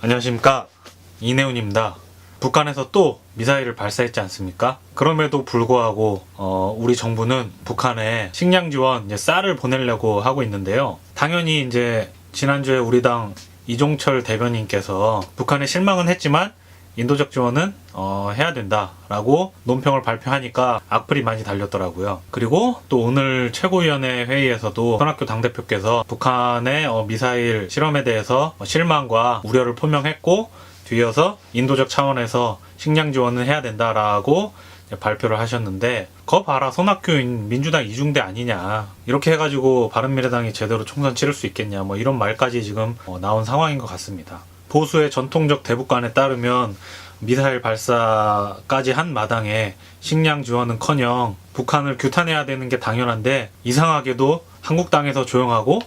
안녕하십니까, 이내훈입니다. 북한에서 또 미사일을 발사했지 않습니까? 그럼에도 불구하고 우리 정부는 북한에 식량 지원, 쌀을 보내려고 하고 있는데요. 당연히 이제 지난주에 우리 당 이종철 대변인께서 북한에 실망은 했지만 인도적 지원은 해야 된다라고 논평을 발표하니까 악플이 많이 달렸더라고요. 그리고 또 오늘 최고위원회 회의에서도 손학규 당대표께서 북한의 미사일 실험에 대해서 실망과 우려를 표명했고, 뒤이어서 인도적 차원에서 식량 지원은 해야 된다라고 발표를 하셨는데, 거 봐라, 손학규 민주당 이중대 아니냐, 이렇게 해가지고 바른미래당이 제대로 총선 치를 수 있겠냐, 뭐 이런 말까지 지금 나온 상황인 것 같습니다. 보수의 전통적 대북관에 따르면 미사일 발사까지 한 마당에 식량 지원은커녕 북한을 규탄해야 되는 게 당연한데, 이상하게도 한국당에서 조용하고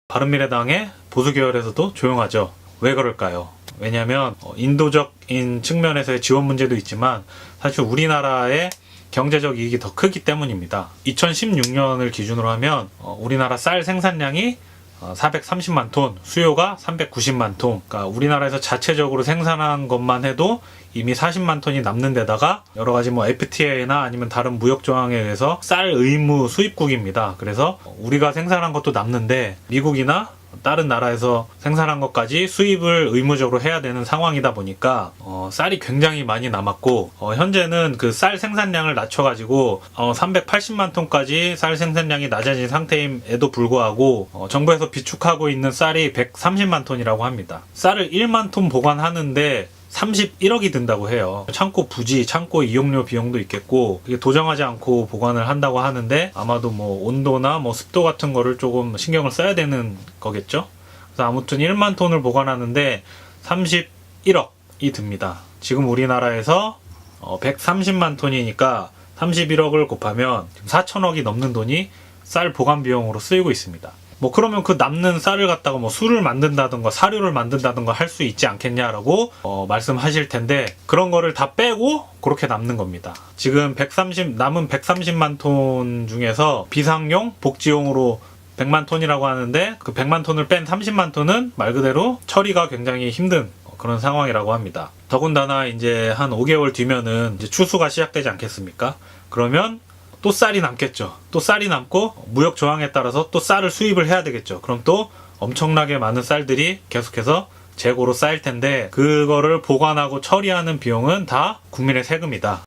바른미래당의 보수계열에서도 조용하죠. 왜 그럴까요? 왜냐하면 인도적인 측면에서의 지원 문제도 있지만 사실 우리나라의 경제적 이익이 더 크기 때문입니다. 2016년을 기준으로 하면 우리나라 쌀 생산량이 430만 톤, 수요가 390만 톤. 그러니까 우리나라에서 자체적으로 생산한 것만 해도 이미 40만 톤이 남는 데다가 여러 가지 FTA나 아니면 다른 무역 조항에 의해서 쌀 의무 수입국입니다. 그래서 우리가 생산한 것도 남는데 미국이나 다른 나라에서 생산한 것까지 수입을 의무적으로 해야 되는 상황이다 보니까 쌀이 굉장히 많이 남았고, 현재는 그 쌀 생산량을 낮춰가지고 380만 톤까지 쌀 생산량이 낮아진 상태임에도 불구하고 정부에서 비축하고 있는 쌀이 130만 톤이라고 합니다. 쌀을 1만 톤 보관하는데 31억이 든다고 해요. 창고 부지, 창고 이용료 비용도 있겠고, 그게 도정하지 않고 보관을 한다고 하는데 아마도 온도나 습도 같은 거를 조금 신경을 써야 되는 거겠죠. 그래서 아무튼 1만 톤을 보관하는데 31억이 듭니다. 지금 우리나라에서 130만 톤이니까 31억을 곱하면 4천억이 넘는 돈이 쌀 보관 비용으로 쓰이고 있습니다. 그러면 그 남는 쌀을 갖다가 술을 만든다든가 사료를 만든다든가 할 수 있지 않겠냐라고 말씀하실 텐데, 그런 거를 다 빼고 그렇게 남는 겁니다. 지금 남은 130만 톤 중에서 비상용, 복지용으로 100만 톤이라고 하는데, 그 100만 톤을 뺀 30만 톤은 말 그대로 처리가 굉장히 힘든 그런 상황이라고 합니다. 더군다나 이제 한 5개월 뒤면은 이제 추수가 시작되지 않겠습니까? 그러면 또 쌀이 남겠죠. 또 쌀이 남고 무역 조항에 따라서 또 쌀을 수입을 해야 되겠죠. 그럼 또 엄청나게 많은 쌀들이 계속해서 재고로 쌓일 텐데, 그거를 보관하고 처리하는 비용은 다 국민의 세금이다.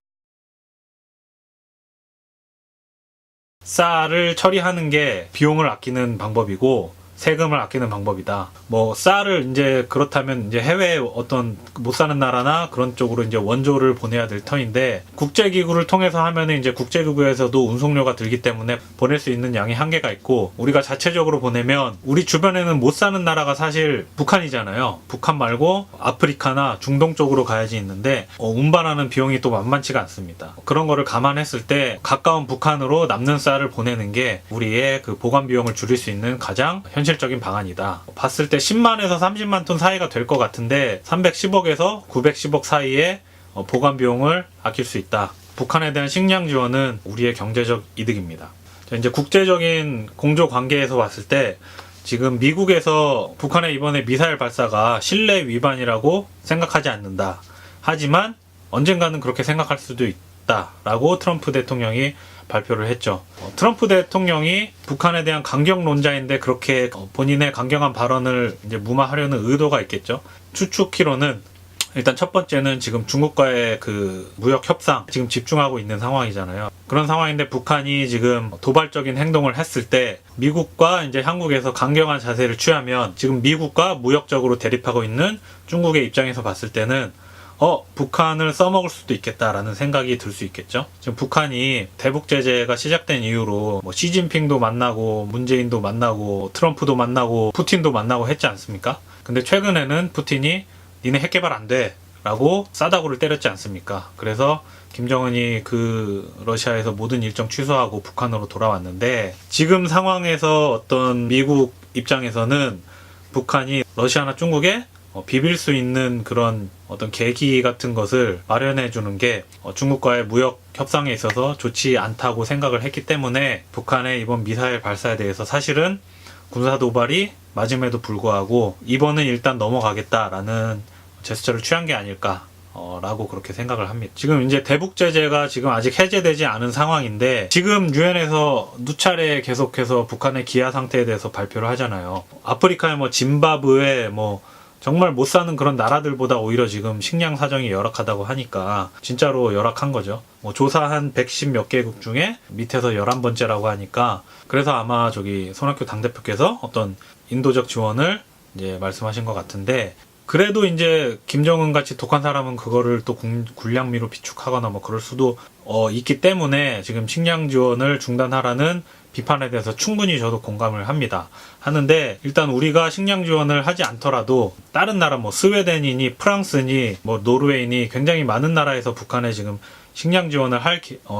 쌀을 처리하는 게 비용을 아끼는 방법이고 세금을 아끼는 방법이다. 쌀을 이제 그렇다면 이제 해외 어떤 못 사는 나라나 그런 쪽으로 이제 원조를 보내야 될 터인데, 국제기구를 통해서 하면은 이제 국제기구에서도 운송료가 들기 때문에 보낼 수 있는 양이 한계가 있고, 우리가 자체적으로 보내면 우리 주변에는 못 사는 나라가 사실 북한이잖아요. 북한 말고 아프리카나 중동 쪽으로 가야지 있는데 운반하는 비용이 또 만만치가 않습니다. 그런 거를 감안했을 때 가까운 북한으로 남는 쌀을 보내는 게 우리의 그 보관 비용을 줄일 수 있는 가장 현실적인 방안이다. 봤을 때 10만에서 30만 톤 사이가 될 것 같은데 310억에서 910억 사이에 보관 비용을 아낄 수 있다. 북한에 대한 식량 지원은 우리의 경제적 이득입니다. 이제 국제적인 공조 관계에서 봤을 때 지금 미국에서 북한의 이번에 미사일 발사가 신뢰 위반이라고 생각하지 않는다. 하지만 언젠가는 그렇게 생각할 수도 있다라고 트럼프 대통령이 발표를 했죠. 트럼프 대통령이 북한에 대한 강경론자인데 그렇게 본인의 강경한 발언을 이제 무마하려는 의도가 있겠죠. 추측키로는 일단 첫 번째는 지금 중국과의 그 무역 협상 지금 집중하고 있는 상황이잖아요. 그런 상황인데 북한이 지금 도발적인 행동을 했을 때 미국과 이제 한국에서 강경한 자세를 취하면 지금 미국과 무역적으로 대립하고 있는 중국의 입장에서 봤을 때는 북한을 써먹을 수도 있겠다라는 생각이 들 수 있겠죠. 지금 북한이 대북 제재가 시작된 이후로 시진핑도 만나고 문재인도 만나고 트럼프도 만나고 푸틴도 만나고 했지 않습니까? 근데 최근에는 푸틴이 니네 핵 개발 안 돼 라고 싸다구를 때렸지 않습니까? 그래서 김정은이 그 러시아에서 모든 일정 취소하고 북한으로 돌아왔는데, 지금 상황에서 어떤 미국 입장에서는 북한이 러시아나 중국에 비빌 수 있는 그런 어떤 계기 같은 것을 마련해 주는 게 중국과의 무역 협상에 있어서 좋지 않다고 생각을 했기 때문에 북한의 이번 미사일 발사에 대해서 사실은 군사 도발이 맞음에도 불구하고 이번은 일단 넘어가겠다라는 제스처를 취한 게 아닐까 라고 그렇게 생각을 합니다. 지금 이제 대북 제재가 지금 아직 해제되지 않은 상황인데 지금 유엔에서 누차례 계속해서 북한의 기아 상태에 대해서 발표를 하잖아요. 아프리카의 뭐 짐바브웨 뭐 정말 못 사는 그런 나라들보다 오히려 지금 식량 사정이 열악하다고 하니까 진짜로 열악한 거죠. 뭐 조사한 110 몇 개국 중에 밑에서 11번째라고 하니까 그래서 아마 저기 손학규 당대표께서 어떤 인도적 지원을 이제 말씀하신 것 같은데 그래도 이제 김정은 같이 독한 사람은 그거를 또 군량미로 비축하거나 뭐 그럴 수도 있기 때문에 지금 식량 지원을 중단하라는 비판에 대해서 충분히 저도 공감을 합니다. 하는데 일단 우리가 식량 지원을 하지 않더라도 다른 나라 뭐 스웨덴이니 프랑스니 뭐 노르웨이니 굉장히 많은 나라에서 북한에 지금 식량 지원을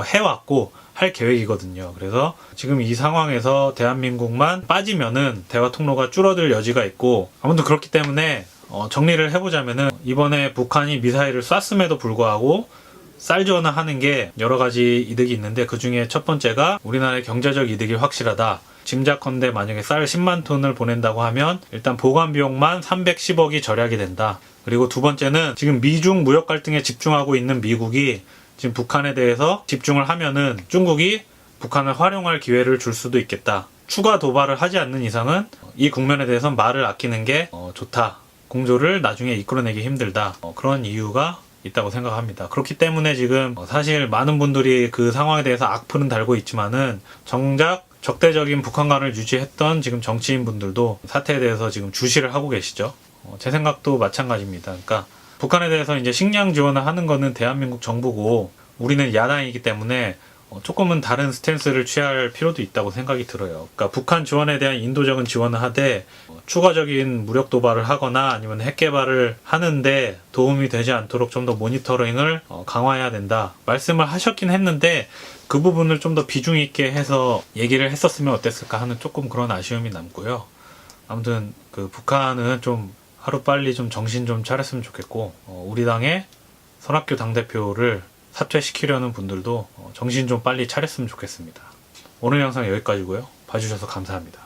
해왔고 할 계획이거든요. 그래서 지금 이 상황에서 대한민국만 빠지면은 대화 통로가 줄어들 여지가 있고 아무튼 그렇기 때문에 정리를 해보자면은 이번에 북한이 미사일을 쐈음에도 불구하고 쌀 지원을 하는 게 여러 가지 이득이 있는데 그 중에 첫 번째가 우리나라의 경제적 이득이 확실하다. 짐작컨대 만약에 쌀 10만 톤을 보낸다고 하면 일단 보관 비용만 310억이 절약이 된다. 그리고 두 번째는 지금 미중 무역 갈등에 집중하고 있는 미국이 지금 북한에 대해서 집중을 하면은 중국이 북한을 활용할 기회를 줄 수도 있겠다. 추가 도발을 하지 않는 이상은 이 국면에 대해서 말을 아끼는 게 좋다. 공조를 나중에 이끌어내기 힘들다. 그런 이유가 있다고 생각합니다. 그렇기 때문에 지금 사실 많은 분들이 그 상황에 대해서 악플은 달고 있지만은 정작 적대적인 북한과를 유지했던 지금 정치인 분들도 사태에 대해서 지금 주시를 하고 계시죠. 제 생각도 마찬가지입니다. 그러니까 북한에 대해서 이제 식량 지원을 하는 거는 대한민국 정부고 우리는 야당이기 때문에 조금은 다른 스탠스를 취할 필요도 있다고 생각이 들어요. 그러니까 북한 지원에 대한 인도적인 지원을 하되 추가적인 무력 도발을 하거나 아니면 핵 개발을 하는데 도움이 되지 않도록 좀 더 모니터링을 강화해야 된다. 말씀을 하셨긴 했는데 그 부분을 좀 더 비중 있게 해서 얘기를 했었으면 어땠을까 하는 조금 그런 아쉬움이 남고요. 아무튼 그 북한은 좀 하루빨리 좀 정신 좀 차렸으면 좋겠고 우리 당의 손학규 당대표를 사퇴시키려는 분들도 정신 좀 빨리 차렸으면 좋겠습니다. 오늘 영상 여기까지고요. 봐주셔서 감사합니다.